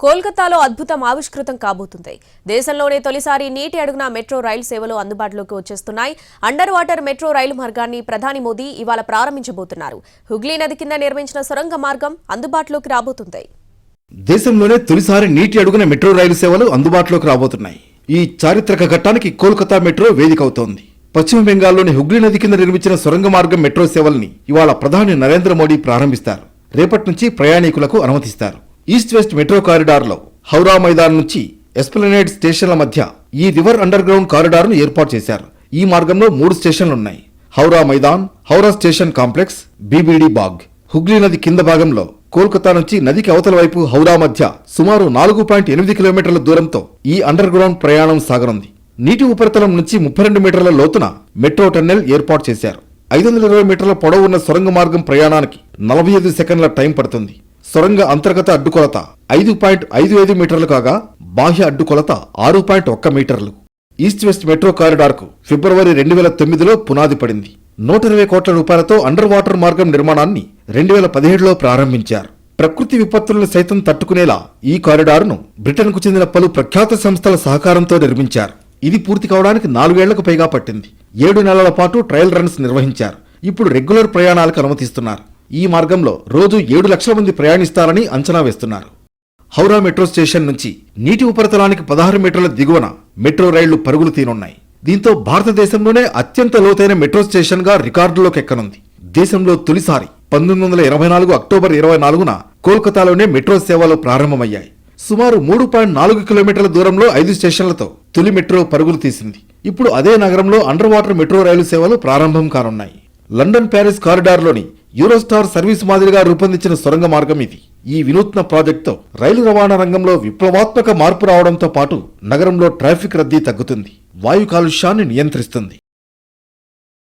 కోల్కతాలో అద్భుతం ఆవిష్కృతం కాబోతుంది. దేశంలోనే తొలిసారి నీటి అడుగున మెట్రో రైలు సేవలు అందుబాటులోకి వచ్చేస్తున్నాయి. అండర్ వాటర్ మెట్రో రైలు మార్గాన్ని ప్రధాని మోదీ ఇవాళ ప్రారంభించబోతున్నారు. హుగ్లీ నది కింద నిర్మించిన సొరంగ మార్గం అందుబాటులోకి రాబోతుంది. దేశంలోనే తొలిసారి నీటి అడుగున మెట్రో రైలు సేవలు అందుబాటులోకి రాబోతున్నాయి. ఈ చారిత్రక ఘట్టానికి కోల్కతా మెట్రో వేదిక అవుతోంది. పశ్చిమ బెంగాల్లోని హుగ్లీ నది కింద నిర్మించిన సొరంగ మార్గం మెట్రో సేవల్ని ఇవాళ ప్రధాని నరేంద్ర మోడీ ప్రారంభిస్తారు. రేపటి నుంచి ప్రయాణికులకు అనుమతిస్తారు. ఈస్ట్ వెస్ట్ మెట్రో కారిడార్లో హౌరా మైదాన్ నుంచి ఎస్ప్లనేడ్ స్టేషన్ల మధ్య ఈ రివర్ అండర్ గ్రౌండ్ కారిడార్ను ఏర్పాటు చేశారు. ఈ మార్గంలో 3 స్టేషన్లున్నాయి. Howrah Maidan, Howrah station complex, BBD Bagh. హుగ్లీ నది కింద భాగంలో కోల్కతా నుంచి నదికి అవతల వైపు హౌరా మధ్య సుమారు 4.8 కిలోమీటర్ల దూరంతో ఈ అండర్ గ్రౌండ్ ప్రయాణం సాగనుంది. నీటి ఉపరితలం నుంచి 32 మీటర్ల లోతున మెట్రో టన్నెల్ ఏర్పాటు చేశారు. 520 మీటర్ల పొడవు ఉన్న సొరంగ మార్గం ప్రయాణానికి 45 సెకండ్ల టైం పడుతుంది. సొరంగ అంతర్గత అడ్డుకొలత 5.55 మీటర్లు కాగా బాహ్య అడ్డుకొలత 6.1 మీటర్లు. ఈస్ట్ వెస్ట్ మెట్రో కారిడార్కు ఫిబ్రవరి 2009లో పునాది పడింది. 120 కోట్ల రూపాయలతో అండర్ వాటర్ మార్గం నిర్మాణాన్ని 2017లో ప్రారంభించారు. ప్రకృతి విపత్తులను సైతం తట్టుకునేలా ఈ కారిడార్ను బ్రిటన్కు చెందిన పలు ప్రఖ్యాత సంస్థల సహకారంతో నిర్మించారు. ఇది పూర్తి కావడానికి 4 ఏళ్లకు పైగా పట్టింది. 7 నెలల పాటు ట్రయల్ రన్స్ నిర్వహించారు. ఇప్పుడు రెగ్యులర్ ప్రయాణాలకు అనుమతిస్తున్నారు. ఈ మార్గంలో రోజు 7 లక్షల మంది ప్రయాణిస్తారని అంచనా వేస్తున్నారు. హౌరా మెట్రో స్టేషన్ నుంచి నీటి ఉపరితలానికి 16 మీటర్ల దిగువన మెట్రో రైళ్లు పరుగులు తీనున్నాయి. దీంతో భారతదేశంలోనే అత్యంత లోతైన మెట్రో స్టేషన్ గా రికార్డులోకి ఎక్కనుంది. దేశంలో తొలిసారి 1984 అక్టోబర్ 24న కోల్కతాలోనే మెట్రో సేవలు ప్రారంభమయ్యాయి. సుమారు 3.4 కిలోమీటర్ల దూరంలో 5 స్టేషన్లతో తొలి మెట్రో పరుగులు తీసింది. ఇప్పుడు అదే నగరంలో అండర్ వాటర్ మెట్రో రైలు సేవలు ప్రారంభం కానున్నాయి. లండన్ ప్యారిస్ కారిడార్లోని యూరోస్టార్ సర్వీస్ మాదిరిగా రూపొందించిన సొరంగ మార్గం ఇది. ఈ వినూత్న ప్రాజెక్టుతో రైలు రవాణా రంగంలో విప్లవాత్మక మార్పు రావడంతో పాటు నగరంలో ట్రాఫిక్ రద్దీ తగ్గుతుంది, వాయు కాలుష్యాన్ని నియంత్రిస్తుంది.